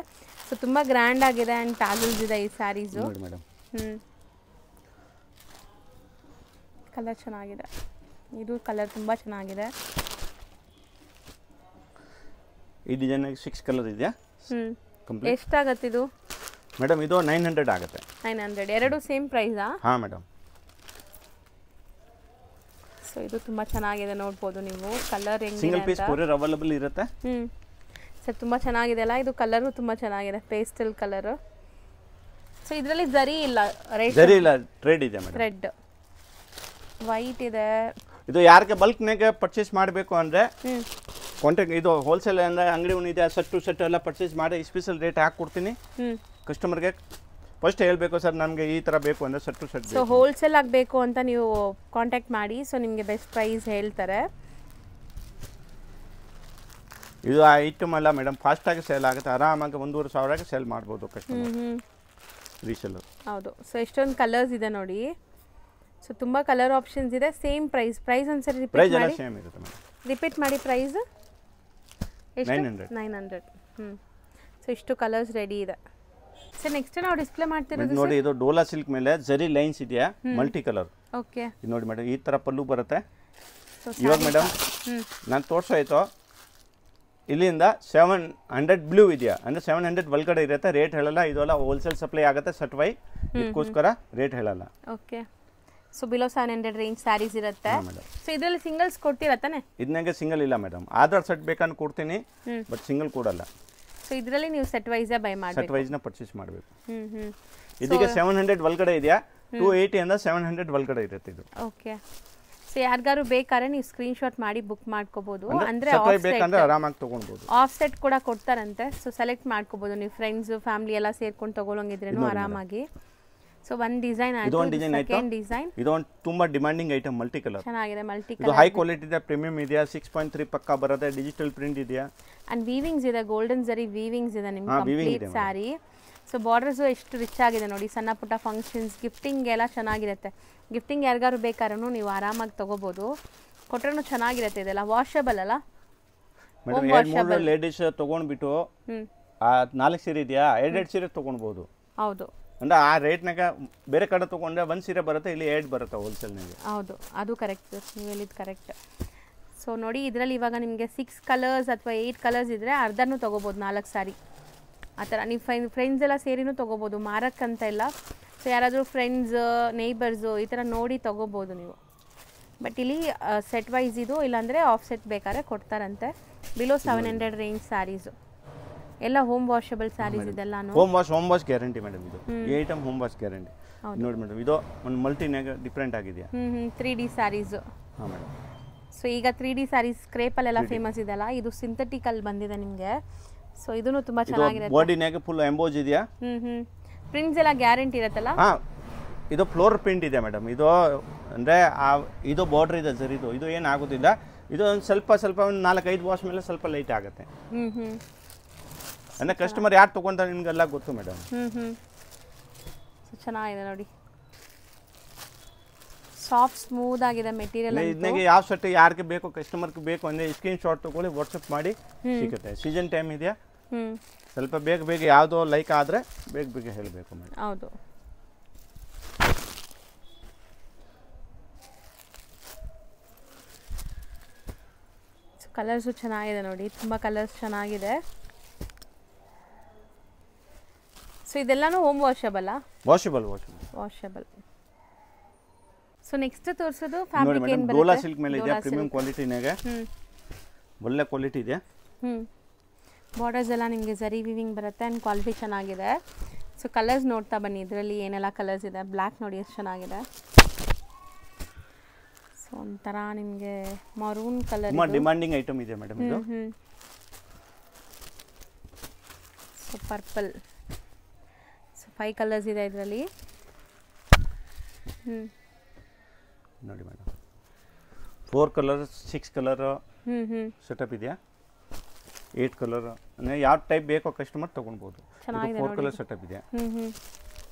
A: ಸೊ ತುಂಬ ಗ್ರ್ಯಾಂಡ್ ಆಗಿದೆ ಆ್ಯಂಡ್ ಟ್ಯಾಸಲ್ಸ್ ಇದೆ ಈ ಸ್ಯಾರೀಸು.
B: ಮೇಡಮ್
A: ಕಲರ್ ಚೆನ್ನಾಗಿದೆ. ಇದು ಕಲರ್ ತುಂಬ ಚೆನ್ನಾಗಿದೆ.
B: ಈ ಡಿಸೈನ್ 6 ಕಲರ್ ಇದೆಯಾ?
A: ಎಷ್ಟಾಗತ್ತೆ ಇದು
B: ಮೇಡಮ್? ಇದು 900 ಆಗುತ್ತೆ.
A: 900. ಎರಡು ಸೇಮ್ ಪ್ರೈಸಾ?
B: ಹಾಂ ಮೇಡಮ್.
A: ಸೊ ಇದು ತುಂಬ ಚೆನ್ನಾಗಿದೆ ನೋಡ್ಬೋದು ನೀವು. ಕಲರ್ ಹೆಂಗಿದೆ
B: ಸಿಂಗಲ್ ಪೀಸ್ ಕೊರಿಯರ್ ಅವೈಲೇಬಲ್ ಇರುತ್ತೆ.
A: ಸರ್ ತುಂಬ ಚೆನ್ನಾಗಿದೆ ಅಲ್ಲ, ಇದು ಕಲರು ತುಂಬ ಚೆನ್ನಾಗಿದೆ, ಪೇಸ್ಟಲ್ ಕಲರು. ಸೊ ಇದರಲ್ಲಿ ಜರಿ ಇಲ್ಲ,
B: ಜರಿ ಇಲ್ಲ, ಥ್ರೆಡ್ ಇದೆ ಮೇಡಮ್.
A: ಥ್ರೆಡ್ ವೈಟ್ ಇದೆ.
B: ಇದು ಯಾರಿಗೆ ಬಲ್ಕ್ನಾಗೆ ಪರ್ಚೇಸ್ ಮಾಡಬೇಕು ಅಂದರೆ ಕಾಂಟ್ಯಾಕ್ಟ್, ಇದು ಹೋಲ್ಸೇಲ್ ಅಂದರೆ ಅಂಗಡಿ ಇದೆ, ಸೆಟ್ ಎಲ್ಲ ಪರ್ಚೇಸ್ ಮಾಡಿ ಸ್ಪೆಷಲ್ ರೇಟ್ ಹಾಕಿ ಕೊಡ್ತೀನಿ ಕಸ್ಟಮರ್ಗೆ. ಫಸ್ಟ್ ಹೇಳಬೇಕು ಸರ್ ನಮಗೆ ಈ ಥರ ಬೇಕು ಅಂದರೆ ಸೆಟ್.
A: ಸೊ ಹೋಲ್ಸೇಲ್ ಆಗಬೇಕು ಅಂತ ನೀವು ಕಾಂಟ್ಯಾಕ್ಟ್ ಮಾಡಿ, ಸೊ ನಿಮಗೆ ಬೆಸ್ಟ್ ಪ್ರೈಸ್ ಹೇಳ್ತಾರೆ.
B: ಇದು ಐಟಮ್ ಅಲ್ಲ ಮೇಡಮ್, ಫಾಸ್ಟಾಗಿ ಸೇಲ್ ಆಗುತ್ತೆ. ಆರಾಮಾಗಿ 1,500ಕ್ಕೆ ಸೇಲ್ ಮಾಡ್ಬೋದು ಕಸ್ಟಮರ್ ರೀಸೆಲ್ಲರ್.
A: ಹೌದು. ಸೊ ಎಷ್ಟೊಂದು ಕಲರ್ಸ್ ಇದೆ ನೋಡಿ. ಸೊ ತುಂಬ ಕಲರ್ ಆಪ್ಷನ್ಸ್ ಇದೆ. Same price. ಪ್ರೈಸ್ ಒಂದ್ಸರಿ ರಿಪೀಟ್ ಮಾಡಿ.
B: ಸೇಮ್ ಇರುತ್ತೆ ಮೇಡಮ್.
A: ರಿಪೀಟ್ ಮಾಡಿ ಪ್ರೈಸ್. ಎಷ್ಟು?
B: 900.
A: ಸೊ ಇಷ್ಟು ಕಲರ್ಸ್ ರೆಡಿ ಇದೆ. ಸರ್ ನೆಕ್ಸ್ಟ್ ನಾವು ಡಿಸ್ಪ್ಲೇ ಮಾಡ್ತಿರೋದು
B: ನೋಡಿ, ಇದು ಡೋಲಾ ಸಿಲ್ಕ್ ಮೇಲೆ ಜರಿ ಲೈನ್ಸ್ ಇದೆಯಾ, ಮಲ್ಟಿ ಕಲರ್.
A: ಓಕೆ.
B: ಇದು ನೋಡಿ ಮೇಡಮ್, ಈ ಥರ ಪಲ್ಲು ಬರುತ್ತೆ. ಇವಾಗ ಮೇಡಮ್ ನಾನು ತೋರಿಸಾಯ್ತು, ಇಲ್ಲಿಂದ 700 ಬ್ಲೂ ಇದೆಯಾ ಅಂದರೆ 700 ಒಳಗಡೆ ಇರುತ್ತೆ. ರೇಟ್ ಹೇಳಲ್ಲ, ಇದೆಲ್ಲ ಹೋಲ್ಸೇಲ್ ಸಪ್ಲೈ ಆಗುತ್ತೆ ಸೆಟ್ ವೈ, ಇದಕ್ಕೋಸ್ಕರ ರೇಟ್ ಹೇಳಲ್ಲ.
A: Okay. So below 700 range sarees ಇರುತ್ತೆ. ಸೊ ಇದರಲ್ಲಿ ಸಿಂಗಲ್ಸ್ ಕೊಡ್ತೀರಾ ತಾನೆ?
B: ಇದನ್ನಾಗೆ ಸಿಂಗಲ್ ಇಲ್ಲ ಮೇಡಮ್, ಆಧಾರ್ ಸೆಟ್ ಬೇಕಂತ ಕೊಡ್ತೀನಿ, ಬಟ್ ಸಿಂಗಲ್ ಕೊಡಲ್ಲ.
A: ಸೊ ಇದರಲ್ಲಿ ನೀವು ಸೆಟ್ ವೈಸೇ ಬೈ ಮಾಡಬೇಕು,
B: ಸೆಟ್ ವೈಸ್ನ ಪರ್ಚೇಸ್ ಮಾಡಬೇಕು. ಇದಕ್ಕೆ 700 ಒಳಗಡೆ ಇದೆಯಾ, 280 ಇಂದ 700 ಒಳಗಡೆ ಇರುತ್ತೆ ಇದು.
A: ಓಕೆ. ಸೊ ಯಾರಿಗಾರು ಬೇಕಾದ್ರೆ ನೀವು ಸ್ಕ್ರೀನ್ ಶಾಟ್ ಮಾಡಿ ಬುಕ್ ಮಾಡ್ಕೋಬಹುದು. ಅಂದ್ರೆ
B: ಆರಾಮಾಗಿ ತಗೊಳ್ಬಹುದು.
A: ಆಫ್ ಸೆಟ್ ಕೂಡ ಕೊಡ್ತಾರಂತೆ. ಸೊ ಸೆಲೆಕ್ಟ್ ಮಾಡ್ಕೋಬಹುದು ನೀವು, ಫ್ರೆಂಡ್ಸ್ ಫ್ಯಾಮಿಲಿ ಎಲ್ಲ ಸೇರ್ಕೊಂಡು ತಗೊಳ್ಳೋಂಗಿದ್ರೇನು ಆರಾಮಾಗಿ. ಸೊ ಒಂದು ಡಿಸೈನ್ ಆಯ್ತು, ಸೆಕೆಂಡ್ ಡಿಸೈನ್.
B: ಇದು ಒಂದು ತುಂಬಾ ಡಿಮಾಂಡಿಂಗ್ ಐಟಮ್, ಮಲ್ಟಿ ಕಲರ್
A: ಚೆನ್ನಾಗಿದೆ. ಮಲ್ಟಿ
B: ಕಲರ್, ಇದು ಹೈ ಕ್ವಾಲಿಟಿ ಇದೆ, ಪ್ರೀಮಿಯಂ ಇದೆಯಾ, 6.3 ಪಕ್ಕ ಬರುತ್ತೆ, ಡಿಜಿಟಲ್ ಪ್ರಿಂಟ್ ಇದೆಯಾ,
A: ಅಂಡ್ ವೀವಿಂಗ್ಸ್ ಇದೆ, ಗೋಲ್ಡನ್ ಜರಿ ವೀವಿಂಗ್ಸ್ ಇದೆ ನಿಮ್ಗೆ ಕಂಪ್ಲೀಟ್ ಸ್ಯಾರಿ. ಸೊ ಬಾರ್ಡರ್ಸು ಎಷ್ಟು ರಿಚ್ ಆಗಿದೆ ನೋಡಿ, ಸಣ್ಣ ಪುಟ್ಟ ಫಂಕ್ಷನ್ಸ್ ಗಿಫ್ಟಿಂಗ್ ಎಲ್ಲ ಚೆನ್ನಾಗಿರುತ್ತೆ. ಗಿಫ್ಟಿಂಗ್ ಯಾರಿಗಾರು ಬೇಕಾದ್ರೂ ನೀವು ಆರಾಮಾಗಿ ತೊಗೋಬೋದು, ಕೊಟ್ಟರೂ ಚೆನ್ನಾಗಿರುತ್ತೆ. ಇದೆಲ್ಲ ವಾಷಬಲ್ ಅಲ್ಲ
B: ಮೇಡಮ್, ಲೇಡೀಸ್ ತೊಗೊಂಡ್ಬಿಟ್ಟು 4 ಸೀರೆ ಇದೆಯಾ, 2 ಸೀರೆ ತೊಗೊಳ್ಬೋದು.
A: ಹೌದು,
B: ಅಂದರೆ ಆ ರೇಟ್ನಾಗ ಬೇರೆ ಕಡೆ ತೊಗೊಂಡ್ರೆ 1 ಸೀರೆ ಬರುತ್ತೆ, ಇಲ್ಲಿ 2 ಬರುತ್ತೆ ಹೋಲ್ಸೇಲ್ನಾಗೆ.
A: ಹೌದು, ಅದು ಕರೆಕ್ಟ್, ನೀವು ಹೇಳಿದ್ದು ಕರೆಕ್ಟ್. ಸೊ ನೋಡಿ, ಇದರಲ್ಲಿ ಇವಾಗ ನಿಮಗೆ 6 ಕಲರ್ಸ್ ಅಥವಾ 8 ಕಲರ್ಸ್ ಇದ್ದರೆ ಅರ್ಧನೂ ತೊಗೋಬೋದು, 4 ಸಾರಿ ಆ ಥರ. ನೀವು ಫ್ರೆಂಡ್ಸ್ ಎಲ್ಲ ಸೇರಿನೂ ತೊಗೋಬೋದು, ಮಾರಕ್ಕಂತ ಇಲ್ಲ. ಸೊ ಯಾರಾದರೂ ಫ್ರೆಂಡ್ಸ್ ನೇಬರ್ಸು ಈ ಥರ ನೋಡಿ ತೊಗೋಬೋದು ನೀವು. ಬಟ್ ಇಲ್ಲಿ ಸೆಟ್ ವೈಸ್ ಇದು, ಇಲ್ಲಾಂದರೆ ಆಫ್ ಸೆಟ್ ಬೇಕಾದ್ರೆ ಕೊಡ್ತಾರಂತೆ. ಬಿಲೋ 700 ರೇಂಜ್ ಸ್ಯಾರೀಸು ಎಲ್ಲ ಹೋಮ್ ವಾಷಬಲ್ ಸ್ಯಾರೀಸ್ ಇದೆಲ್ಲಾನು.
B: Home wash guarantee madam. ಇದು ಈ ಐಟಮ್ ಹೋಮ್ ವಾಶ್ ಗ್ಯಾರಂಟಿ ನೋಡಿ ಮೇಡಮ್. ಇದು ಒಂದು ಮಲ್ಟಿನಾಗ ಡಿಫ್ರೆಂಟ್ ಆಗಿದೆಯಾ.
A: 3D ಸ್ಯಾರೀಸು.
B: ಹಾಂ ಮೇಡಮ್.
A: ಸೊ ಈಗ 3D ಸ್ಯಾರೀಸ್ ಕ್ರೇಪಲ್ಲೆಲ್ಲ ಫೇಮಸ್ ಇದೆಲ್ಲ, ಇದು ಸಿಂಥೆಟಿಕಲ್ ಬಂದಿದೆ ನಿಮಗೆ. ಸೊ ಇದೂ ತುಂಬ ಚೆನ್ನಾಗಿರುತ್ತೆ.
B: ಬಾಡಿನಾಗ ಫುಲ್ ಎಂಬೋಜ್ ಇದೆಯಾ.
A: ಪ್ರಿಂಟ್ಸ್ ಎಲ್ಲ ಗ್ಯಾರಂಟಿ ಇರುತ್ತಲ್ಲ.
B: ಹಾಂ, ಇದು ಫ್ಲೋರ್ ಪ್ರಿಂಟ್ ಇದೆ ಮೇಡಮ್. ಇದು ಅಂದರೆ ಇದು ಬಾರ್ಡ್ರ್ ಇದೆ ಸರ್. ಇದು ಏನಾಗೋದಿಲ್ಲ. ಇದು ಒಂದು ಸ್ವಲ್ಪ ಒಂದು 4-5 ವಾಶ್ ಮೇಲೆ ಸ್ವಲ್ಪ ಲೈಟ್ ಆಗುತ್ತೆ. ಅಂದರೆ ಕಸ್ಟಮರ್ ಯಾರು ತೊಗೊಂತಾರೆ ನಿಮಗೆಲ್ಲ ಗೊತ್ತು ಮೇಡಮ್.
A: ಸೊ ಚೆನ್ನಾಗಿದೆ ನೋಡಿ, ಸಾಫ್ಟ್ ಸ್ಮೂತ್ ಆಗಿದೆ ಮೆಟೀರಿಯಲ್.
B: ಇದನ್ನಾಗೆ ಯಾವ ಶರ್ಟ್ ಯಾರಿಗೆ ಬೇಕು, ಕಸ್ಟಮರ್ಗೆ ಬೇಕು ಅಂದರೆ ಸ್ಕ್ರೀನ್ ಶಾಟ್ ತೊಗೊಳ್ಳಿ, ವಾಟ್ಸಪ್ ಮಾಡಿ ಸಿಗುತ್ತೆ. ಸೀಸನ್ ಟೈಮ್ ಇದೆಯಾ, ಸ್ವಲ್ಪ ಬೇಗ ಯಾವುದೋ ಲೈಕ್ ಆದರೆ ಬೇಗ ಹೇಳಬೇಕು ಮೇಡಮ್.
A: ಹೌದು. ಕಲರ್ಸು ಚೆನ್ನಾಗಿದೆ ನೋಡಿ, ತುಂಬ ಕಲರ್ಸ್ ಚೆನ್ನಾಗಿದೆ. ಸೊ ಇದೆಲ್ಲನೂ home washable. Washable. So next ತೋರಿಸೋದು ಫ್ಯಾಬ್ರಿಕ್ ಏನು ಬರುತ್ತೆ.
B: ಡೋಲಾ ಸಿಲ್ಕ್ ಮೇಲೆ ಇದೆ, ಪ್ರೀಮಿಯಂ ಕ್ವಾಲಿಟಿನಾಗೆ ಒಳ್ಳೆ ಕ್ವಾಲಿಟಿ ಇದೆ.
A: ಬಾರ್ಡರ್ಸ್ ಎಲ್ಲ ನಿಮಗೆ ಜರಿ ವಿವಿಂಗ್ ಬರುತ್ತೆ ಆ್ಯಂಡ್ ಕ್ವಾಲಿಟಿ ಚೆನ್ನಾಗಿದೆ. ಸೊ ಕಲರ್ಸ್ ನೋಡ್ತಾ ಬನ್ನಿ, ಇದರಲ್ಲಿ ಏನೆಲ್ಲ ಕಲರ್ಸ್ ಇದೆ. ಬ್ಲ್ಯಾಕ್ ನೋಡಿ ಎಷ್ಟು ಚೆನ್ನಾಗಿದೆ. ಸೊ ಒಂಥರ ನಿಮಗೆ ಮರೂನ್ ಕಲರ್,
B: ಡಿಮಾಂಡಿಂಗ್ ಐಟಮ್ ಇದೆ ಮೇಡಮ್ ಇದು.
A: So purple. ಸೊ 5 ಕಲರ್ಸ್ ಇದೆ ಇದರಲ್ಲಿ.
B: ನೋಡಿ ಮೇಡಮ್, 4 ಕಲರ್ 6 ಕಲರ್ ಸೆಟಪ್ ಇದೆಯಾ. 8 ಕಲರ್ ಅಂದರೆ ಯಾವ ಟೈಪ್ ಬೇಕೋ ಕಸ್ಟಮರ್ ತೊಗೊಳ್ಬೋದು. 4 ಕಲರ್ ಸೆಟಪ್ ಇದೆ.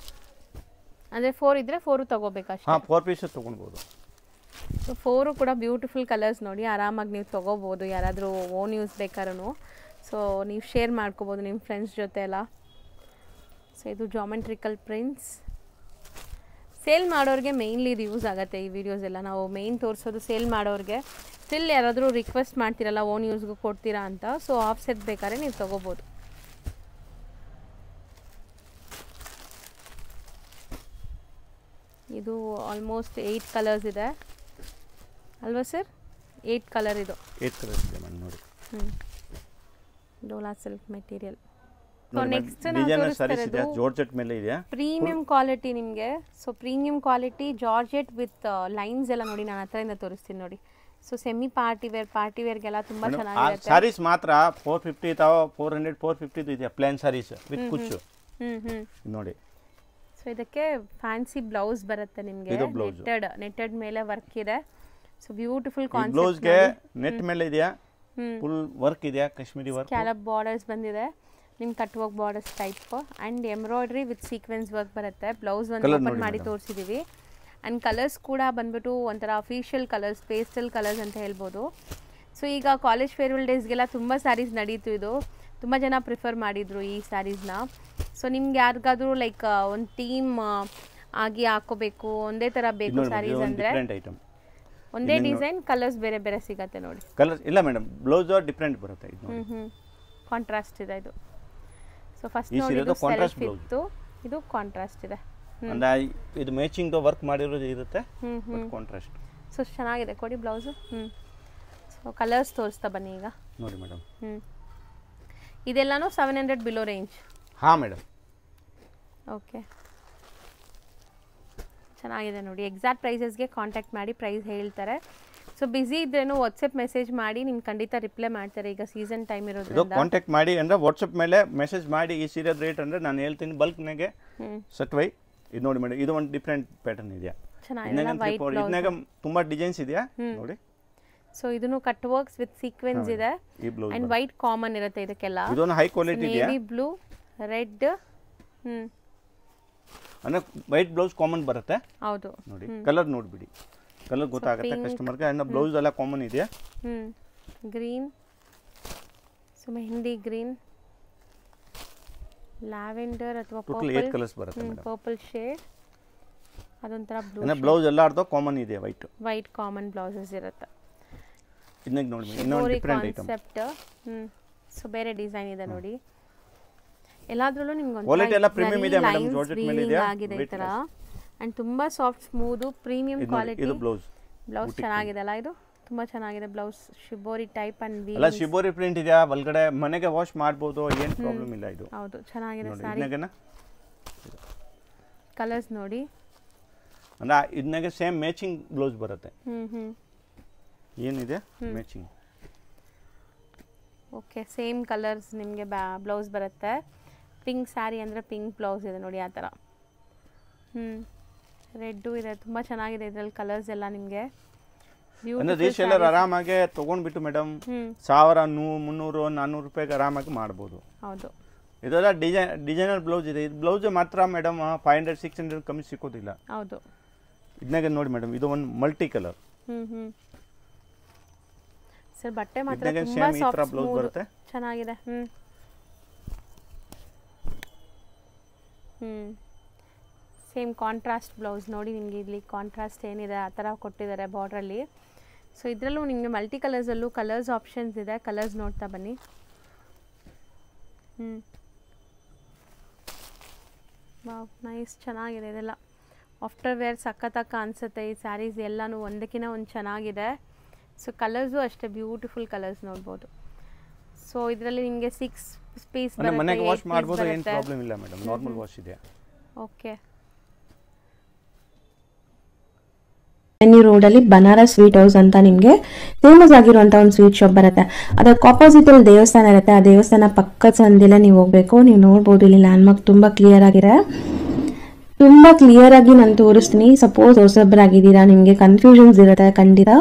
A: ಅಂದರೆ 4 ಇದ್ದರೆ 4 ತೊಗೋಬೇಕಷ್ಟೇ.
B: ಹಾಂ, 4 ಪೀಸ್ ತೊಗೊಳ್ಬೋದು.
A: ಸೊ 4 ಕೂಡ ಬ್ಯೂಟಿಫುಲ್ ಕಲರ್ಸ್ ನೋಡಿ, ಆರಾಮಾಗಿ ನೀವು ತೊಗೋಬೋದು. ಯಾರಾದರೂ ಓನ್ ಯೂಸ್ ಬೇಕಾದ್ರೂ ಸೊ ನೀವು ಶೇರ್ ಮಾಡ್ಕೋಬೋದು ನಿಮ್ಮ ಫ್ರೆಂಡ್ಸ್ ಜೊತೆ ಎಲ್ಲ. ಸೊ ಇದು ಜಾಮೆಟ್ರಿಕಲ್ ಪ್ರಿಂಟ್ಸ್. ಸೇಲ್ ಮಾಡೋರಿಗೆ ಮೇಯ್ನ್ಲಿ ಇದು ಯೂಸ್ ಆಗುತ್ತೆ ಈ ವಿಡಿಯೋಸ್ ಎಲ್ಲ. ನಾವು ಮೇಯ್ನ್ ತೋರಿಸೋದು ಸೇಲ್ ಮಾಡೋರಿಗೆ. ಸ್ಟಿಲ್ ಯಾರಾದರೂ ರಿಕ್ವೆಸ್ಟ್ ಮಾಡ್ತೀರಲ್ಲ ಓನ್ ಯೂಸ್ಗೂ ಕೊಡ್ತೀರಾ ಅಂತ, ಸೊ ಆಫ್ ಸೆಟ್ ಬೇಕಾದ್ರೆ ನೀವು ತೊಗೋಬೋದು. ಇದು ಆಲ್ಮೋಸ್ಟ್ 8 ಕಲರ್ಸ್ ಇದೆ ಅಲ್ವಾ ಸರ್? 8 ಕಲರ್ ಇದು.
B: 8 ಕಲರ್ಸ್ ಇದೆ ಮೇಡಮ್ ನೋಡಿ.
A: Dhola silk material.
B: Next georgette ಮೇಲೆ ಇದೆ,
A: ಪ್ರೀಮಿಯಂ ಕ್ವಾಲಿಟಿ ನಿಮಗೆ. So premium quality georgette with lines ಎಲ್ಲ ನೋಡಿ, ನಾನು ಹತ್ರದಿಂದ ತೋರಿಸ್ತೀನಿ ನೋಡಿ. ಸೊ ಸೆಮಿ ಪಾರ್ಟಿ ವೇರ್ಗೆಲ್ಲ ತುಂಬಾ ಚೆನ್ನಾಗಿರುತ್ತೆ.
B: ಸಾರೀಸ್ ಮಾತ್ರ 450 ತಾವ 400 450 ಇದೆ ಪ್ಲೇನ್ ಸಾರೀಸ್ ವಿತ್ ಕುಚ್ಚು ನೋಡಿ.
A: ಸೊ ಇದಕ್ಕೆ ಫ್ಯಾನ್ಸಿ ಬ್ಲೌಸ್ ಬರುತ್ತೆ ನಿಮಗೆ, ನೆಟ್ಟೆಡ್ ಮೇಲೆ ವರ್ಕ್ ಇದೆ. So beautiful concept.
B: ಬ್ಲೌಸ್ ಗೆ ನೆಟ್ ಮೇಲೆ ಇದೆಯಾ, ಫುಲ್ ವರ್ಕ್ ಇದೆಯಾ, ಕಾಶ್ಮೀರಿ ವರ್ಕ್,
A: ಸ್ಕ್ಯಾಲಪ್ ಬಾರ್ಡರ್ಸ್ ಬಂದಿದೆ ನಿಮ್ಗೆ, cut work borders type and embroidery with sequence work ಬರುತ್ತೆ. ಬ್ಲೌಸ್ ಒಂದು ಓಪನ್ ಮಾಡಿ ತೋರಿಸಿದೀವಿ. ಆ್ಯಂಡ್ ಕಲರ್ಸ್ ಕೂಡ ಬಂದ್ಬಿಟ್ಟು ಒಂಥರ ಅಫಿಷಿಯಲ್ ಕಲರ್ಸ್, ಪೇಸ್ಟಲ್ ಕಲರ್ಸ್ ಅಂತ ಹೇಳ್ಬೋದು. ಸೊ ಈಗ ಕಾಲೇಜ್ ಫೇರ್ವೆಲ್ ಡೇಸ್ಗೆಲ್ಲ ತುಂಬ ಸ್ಯಾರೀಸ್ ನಡೀತು. ಇದು ತುಂಬ ಜನ ಪ್ರಿಫರ್ ಮಾಡಿದರು ಈ ಸ್ಯಾರೀಸ್ನ. ಸೊ ನಿಮ್ಗೆ ಯಾರಿಗಾದ್ರೂ ಲೈಕ್ ಒಂದು ಥೀಮ್ ಆಗಿ ಹಾಕೋಬೇಕು, ಒಂದೇ ಥರ ಬೇಕು ಸ್ಯಾರೀಸ್ ಅಂದರೆ ಒಂದೇ ಡಿಸೈನ್, ಕಲರ್ಸ್ ಬೇರೆ ಬೇರೆ ಸಿಗತ್ತೆ ನೋಡಿ.
B: ಕಲರ್ಸ್ ಇಲ್ಲ ಮೇಡಮ್, ಬ್ಲೌಸ್ ಡಿಫ್ರೆಂಟ್ ಬರುತ್ತೆ.
A: ಕಾಂಟ್ರಾಸ್ಟ್ ಇದೆ ಇದು. ಸೊ ಫಸ್ಟ್ ನೋಡಿ ಇದು ಸೆಲ್ಫ್ ಇತ್ತು, ಇದು ಕಾಂಟ್ರಾಸ್ಟ್ ಇದೆ.
B: ಅಂದ್ರೆ ಇದು ಮ್ಯಾಚಿಂಗ್ ವರ್ಕ್ ಮಾಡಿರೋದು ಇರುತ್ತೆ, ಬಟ್ ಕಾಂಟ್ರಾಸ್ಟ್.
A: ಸೊ ಚೆನ್ನಾಗಿದೆ ಕೊಡಿ ಬ್ಲೌಸ್. ಸೊ ಕಲರ್ಸ್ ತೋರಿಸ್ತಾ ಬನ್ನಿ ಈಗ
B: ನೋಡಿ ಮೇಡಮ್.
A: ಇದೆಲ್ಲಾನು 700 below range.
B: ಹಾಂ ಮೇಡಮ್.
A: ಓಕೆ, ಚೆನ್ನಾಗಿದೆ ನೋಡಿ. ಎಕ್ಸಾಕ್ಟ್ ಪ್ರೈಸಸ್ಗೆ ಕಾಂಟ್ಯಾಕ್ಟ್ ಮಾಡಿ, ಪ್ರೈಸ್ ಹೇಳ್ತಾರೆ. ಸೊ ಬಿಸಿ ಇದ್ರೇನು ವಾಟ್ಸಪ್ ಮೆಸೇಜ್ ಮಾಡಿ, ನಿಮ್ಗೆ ಖಂಡಿತ ರಿಪ್ಲೈ ಮಾಡ್ತಾರೆ. ಈಗ ಸೀಸನ್ ಟೈಮ್ ಇರೋದ್ರಿಂದ
B: ಕಾಂಟ್ಯಾಕ್ಟ್ ಮಾಡಿ ಅಂದರೆ ವಾಟ್ಸಪ್ ಮೇಲೆ ಮೆಸೇಜ್ ಮಾಡಿ. ಈ ಸೀರೆದ ರೇಟ್ ಅಂದರೆ ನಾನು ಹೇಳ್ತೀನಿ ಬಲ್ಕ್ನಾಗೆ ಸೆಟ್ ವೈ. ಇದು ನೋಡಿ ಮೇಡಮ್, ಇದು ಒಂದು ಡಿಫ್ರೆಂಟ್ ಪ್ಯಾಟರ್ನ್ ಇದೆಯಾ, ಇದನ್ನಾಗ ತುಂಬಾ ಡಿಸೈನ್ಸ್ ಇದೆಯಾ ನೋಡಿ.
A: ಸೊ ಇದನ್ನು ಕಟ್ ವರ್ಕ್ಸ್ ವಿತ್ ಸೀಕ್ವೆನ್ಸ್ ಇದೆ ಅಂಡ್ ವೈಟ್ ಕಾಮನ್ ಇರುತ್ತೆ ಇದಕ್ಕೆಲ್ಲ.
B: ಇದೊಂದು ಹೈ ಕ್ವಾಲಿಟಿ ಇದೆ,
A: ನೇವಿ ಬ್ಲೂ, ರೆಡ್,
B: ಅಂದರೆ ವೈಟ್ ಬ್ಲೌಸ್ ಕಾಮನ್ ಬರುತ್ತೆ.
A: ಹೌದು
B: ನೋಡಿ ಕಲರ್ ನೋಡಿಬಿಡಿ, ಕಲರ್ ಗೊತ್ತಾಗುತ್ತೆ ಕಸ್ಟಮರ್ಗೆ. ಆ್ಯಂಡ್ ಬ್ಲೌಸ್ ಎಲ್ಲ ಕಾಮನ್ ಇದೆಯಾ,
A: green, so mehndi green, lavender ಅಥವಾ
B: ಟೋಟಲ್ 8 ಕಲರ್ಸ್ ಬರುತ್ತೆ ಮೇಡಮ್.
A: ಪರ್ಪಲ್ ಶೇಡ್, ಅದೊಂಥರ ಬ್ಲೂ.
B: ಅಂದರೆ ಬ್ಲೌಸ್ ಎಲ್ಲ ಅರ್ಧ ಕಾಮನ್ ಇದೆ,
A: ವೈಟ್ ಕಾಮನ್ ಬ್ಲೌಸಸ್ ಇರುತ್ತೆ.
B: ಇದನ್ನ ನೋಡಿ ಇನ್ನೊಂದು ಡಿಫರೆಂಟ್ ಐಟಮ್
A: ಕಾನ್ಸೆಪ್ಟ್. ಸೊ ಬೇರೆ ಡಿಸೈನ್ ಇದೆ ನೋಡಿ. ಎಲ್ಲಾದ್ರಲ್ಲೂ ನಿಮಗೆ ಒಂದು
B: ಕ್ವಾಲಿಟಿ ಎಲ್ಲ ಪ್ರೀಮಿಯಂ ಇದೆ ಮೇಡಮ್, ಜಾರ್ಜೆಟ್ ಮೇಲೆ ಇದೆ
A: ಆಗಿದೆ ಈ ತರ. ಅಂಡ್ ತುಂಬಾ ಸಾಫ್ಟ್ ಸ್ಮೂತ್ ಪ್ರೀಮಿಯಂ ಕ್ವಾಲಿಟಿ.
B: ಇದು ಬ್ಲೌಸ್
A: ಚೆನ್ನಾಗಿದೆ ಅಲ್ಲ, ಇದು ತುಂಬಾ ಚೆನ್ನಾಗಿದೆ blouse. Shibori type and we
B: ಅಲ್ಲ, ಶಿಬೋರಿ ಪ್ರಿಂಟ್ ಇದೆ ಒಳಗಡೆ, ಮನೆಗೆ ವಾಶ್ ಮಾಡಬಹುದು, ಏನು ಪ್ರಾಬ್ಲಮ್ ಇಲ್ಲ. ಇದು
A: ಹೌದು ಚೆನ್ನಾಗಿದೆ ಸಾರಿ. ಕಲರ್ಸ್ ನೋಡಿ,
B: ಅಂದ್ರೆ ಇದನ್ನಾಗೆ ಸೇಮ್ ಮ್ಯಾಚಿಂಗ್ ಬ್ಲೌಸ್ ಬರುತ್ತೆ. ಏನಿದೆ ಮ್ಯಾಚಿಂಗ್.
A: ಓಕೆ, ಸೇಮ್ ಕಲರ್ಸ್ ನಿಮಗೆ ಬ್ಲೌಸ್ ಬರುತ್ತೆ. ಪಿಂಕ್ ಸ್ಯಾರಿ ಅಂದರೆ ಪಿಂಕ್ ಬ್ಲೌಸ್ ಇದೆ ನೋಡಿ ಆ ಥರ. ರೆಡ್ಡು ಇದೆ, ತುಂಬ ಚೆನ್ನಾಗಿದೆ ಇದರಲ್ಲಿ ಕಲರ್ಸ್ ಎಲ್ಲ ನಿಮಗೆ.
B: ಅಂದರೆ ರೀಸೇಲರ್ ಆರಾಮಾಗಿ ತೊಗೊಂಡ್ಬಿಟ್ಟು ಮೇಡಮ್ 1000, 300, 400 ರೂಪಾಯಿಗೆ ಆರಾಮಾಗಿ ಮಾಡ್ಬೋದು.
A: ಹೌದು,
B: ಇದೆಲ್ಲ ಡಿಸೈನರ್ ಬ್ಲೌಸ್ ಇದೆ. ಇದು ಬ್ಲೌಸ್ ಮಾತ್ರ ಮೇಡಮ್ 500, 600 ಕಮ್ಮಿ ಸಿಕ್ಕೋದಿಲ್ಲ.
A: ಹೌದು,
B: ಇದನ್ನಾಗೆ ನೋಡಿ ಮೇಡಮ್, ಇದು ಒಂದು ಮಲ್ಟಿ ಕಲರ್.
A: ಸರ್ ಬಟ್ಟೆ ಮಾತ್ರ ತುಂಬಾ ಸಾಫ್ಟ್ ಬ್ಲೌಸ್ ಬರುತ್ತೆ, ಚೆನ್ನಾಗಿದೆ. ಸೇಮ್ ಕಾಂಟ್ರಾಸ್ಟ್ ಬ್ಲೌಸ್ ನೋಡಿ, ನಿಮಗೆ ಇಲ್ಲಿ ಕಾಂಟ್ರಾಸ್ಟ್ ಏನಿದೆ ಆ ಥರ ಕೊಟ್ಟಿದ್ದಾರೆ ಬಾರ್ಡ್ರಲ್ಲಿ. ಸೊ ಇದರಲ್ಲೂ ನಿಮಗೆ ಮಲ್ಟಿ ಕಲರ್ಸಲ್ಲೂ ಕಲರ್ಸ್ ಆಪ್ಷನ್ಸ್ ಇದೆ. ಕಲರ್ಸ್ ನೋಡ್ತಾ ಬನ್ನಿ. ವಾವ್, ನೈಸ್, ಚೆನ್ನಾಗಿದೆ ಇದೆಲ್ಲ. ಆಫ್ಟರ್ ವೇರ್ ಸಖತ್ತಾಗಿ ಕಾಣಿಸುತ್ತೆ ಈ ಸ್ಯಾರೀಸ್ ಎಲ್ಲನೂ, ಒಂದಕ್ಕಿಂತ ಒಂದು ಚೆನ್ನಾಗಿದೆ. ಸೊ ಕಲರ್ಸು ಅಷ್ಟೇ ಬ್ಯೂಟಿಫುಲ್ ಕಲರ್ಸ್ ನೋಡ್ಬೋದು. ಸೊ ಇದರಲ್ಲಿ ನಿಮಗೆ 6 ಪೀಸ್ ಬರುತ್ತೆ,
B: ಮನೆಗೆ ವಾಶ್ ಮಾಡಬಹುದು, ಏನು ಪ್ರಾಬ್ಲಮ್ ಇಲ್ಲ ಮೇಡಮ್, ನಾರ್ಮಲ್ ವಾಶ್ ಇದೆ.
A: ಓಕೆ.
C: ರೋಡಲ್ಲಿ ಬನಾರಸ್ ಸ್ವೀಟ್ ಹೌಸ್ ಅಂತ ನಿಮಗೆ ಫೇಮಸ್ ಆಗಿರುವಂಥ ಒಂದು ಸ್ವೀಟ್ ಶಾಪ್ ಬರುತ್ತೆ. ಅದಕ್ಕೆ ಆಪೋಸಿಟ್ ಅಲ್ಲಿ ದೇವಸ್ಥಾನ ಇರುತ್ತೆ. ಆ ದೇವಸ್ಥಾನ ಪಕ್ಕದ ಸಂದಿಲ್ಲ ನೀವು ಹೋಗ್ಬೇಕು. ನೀವು ನೋಡ್ಬೋದು ಇಲ್ಲಿ ಲ್ಯಾಂಡ್ಮಾರ್ಕ್ ತುಂಬ ಕ್ಲಿಯರ್ ಆಗಿದೆ. ತುಂಬ ಕ್ಲಿಯರ್ ಆಗಿ ನಾನು ತೋರಿಸ್ತೀನಿ. ಸಪೋಸ್ ಹೊಸಬ್ರಾಗಿದ್ದೀರಾ, ನಿಮಗೆ ಕನ್ಫ್ಯೂಷನ್ಸ್ ಇರುತ್ತೆ ಖಂಡಿತ.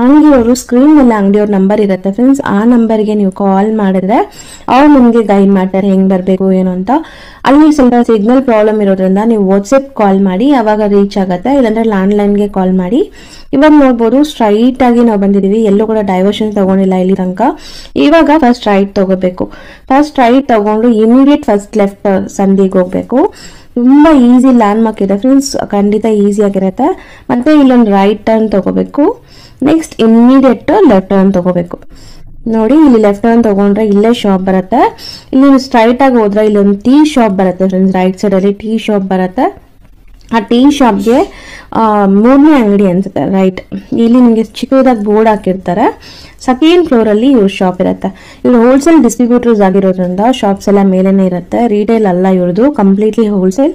C: ಅಂಗಡಿಯವರು ಸ್ಕ್ರೀನ್ ಮೇಲೆ ಅಂಗಡಿಯವ್ರ ನಂಬರ್ ಇರುತ್ತೆ ಫ್ರೆಂಡ್ಸ್, ಆ ನಂಬರ್ಗೆ ನೀವು ಕಾಲ್ ಮಾಡಿದ್ರೆ ಅವ್ರು ನಿಮಗೆ ಗೈಡ್ ಮಾಡ್ತಾರೆ ಹೆಂಗೆ ಬರಬೇಕು ಏನು ಅಂತ. ಅಲ್ಲಿ ಸ್ವಲ್ಪ ಸಿಗ್ನಲ್ ಪ್ರಾಬ್ಲಮ್ ಇರೋದ್ರಿಂದ ನೀವು ವಾಟ್ಸಪ್ ಕಾಲ್ ಮಾಡಿ, ಆವಾಗ ರೀಚ್ ಆಗುತ್ತೆ. ಇಲ್ಲಾಂದ್ರೆ ಲ್ಯಾಂಡ್ಲೈನ್ಗೆ ಕಾಲ್ ಮಾಡಿ. ಇವಾಗ ನೋಡ್ಬೋದು ಸ್ಟ್ರೈಟ್ ಆಗಿ ನಾವು ಬಂದಿದ್ದೀವಿ, ಎಲ್ಲೂ ಕೂಡ ಡೈವರ್ಷನ್ ತಗೊಂಡಿಲ್ಲ ಇಲ್ಲಿ ತನಕ. ಇವಾಗ ಫಸ್ಟ್ ರೈಟ್ ತಗೋಬೇಕು. ಫಸ್ಟ್ ರೈಟ್ ತಗೊಂಡು ಇಮಿಡಿಯೇಟ್ ಫಸ್ಟ್ ಲೆಫ್ಟ್ ಸಂದಿಗೆ ಹೋಗ್ಬೇಕು. ತುಂಬ ಈಸಿ ಲ್ಯಾಂಡ್ ಮಾರ್ಕ್ ಇದೆ ಫ್ರೆಂಡ್ಸ್, ಖಂಡಿತ ಈಸಿ ಆಗಿರುತ್ತೆ. ಮತ್ತೆ ಇಲ್ಲೊಂದು ರೈಟ್ ಟರ್ನ್ ತಗೋಬೇಕು. ನೆಕ್ಸ್ಟ್ ಇಮಿಡಿಯೇಟ್ ಲೆಫ್ಟ್ ಟರ್ನ್ ತಗೋಬೇಕು. ನೋಡಿ ಇಲ್ಲಿ ಲೆಫ್ಟ್ ಟರ್ನ್ ತಗೊಂಡ್ರೆ ಇಲ್ಲೇ ಶಾಪ್ ಬರುತ್ತೆ. ಇಲ್ಲಿ ಸ್ಟ್ರೈಟ್ ಆಗಿ ಹೋದ್ರೆ ಇಲ್ಲೊಂದು ಟೀ ಶಾಪ್ ಬರುತ್ತೆ ಫ್ರೆಂಡ್ಸ್, ರೈಟ್ ಸೈಡ್ ಅಲ್ಲಿ ಟೀ ಶಾಪ್ ಬರುತ್ತೆ. ಆ ಟೀ ಶಾಪ್ಗೆ 3ನೇ ಅಂಗಡಿ ಅನ್ಸುತ್ತೆ ರೈಟ್. ಇಲ್ಲಿ ನಿಮಗೆ ಚಿಕ್ಕದಾಗಿ ಬೋರ್ಡ್ ಹಾಕಿರ್ತಾರೆ. ಸೆಕೆಂಡ್ ಫ್ಲೋರ್ ಅಲ್ಲಿ ಇವ್ರ ಶಾಪ್ ಇರುತ್ತೆ. ಇವ್ರು ಹೋಲ್ಸೇಲ್ ಡಿಸ್ಟ್ರಿಬ್ಯೂಟರ್ಸ್ ಆಗಿರೋದ್ರಿಂದ ಶಾಪ್ಸ್ ಎಲ್ಲ ಮೇಲೇನೆ ಇರುತ್ತೆ. ರಿಟೇಲ್ ಅಲ್ಲ ಇವ್ರದ್ದು, ಕಂಪ್ಲೀಟ್ಲಿ ಹೋಲ್ಸೇಲ್.